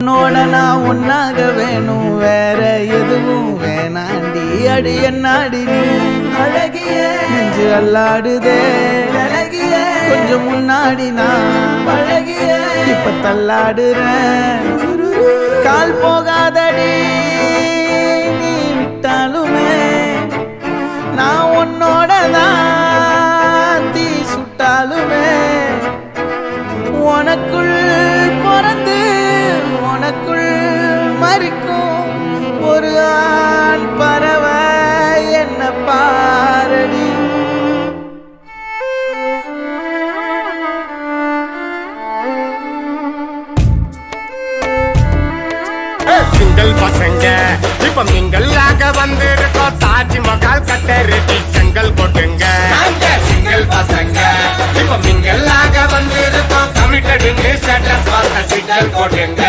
உன்னோட நான் ஒன்னாக வேணும், வேற எதுவும் வேணாண்டி. அடி என்னாடி நீ அழகிய நெஞ்சு அல்லாடுதே அழகிய, கொஞ்சம் முன்னாடி நான் அழகிய இப்ப தள்ளாடுறேன். கால் போகாதடி நீ விட்டாலுமே, நான் உன்னோட தான் தீ சுட்டாலுமே, உனக்குள் பிறந்து உனக்குள் மறிக்கும் ஒரு ஆண் பறவை என்ன பாரடி. சிங்கள் பசங்க இப்ப மிங்கல்லாக வந்திருக்கோம், தாஜ்மஹால் கட்டருட்டி செங்கல் போட்டுங்க. சிங்கள் பசங்க இப்ப மிங்கல்லாக வந்திருக்கோம், கமிட்டடுன்னு ஸ்டேட்டஸ் பார்த்த சிங்கல் போட்டுங்க.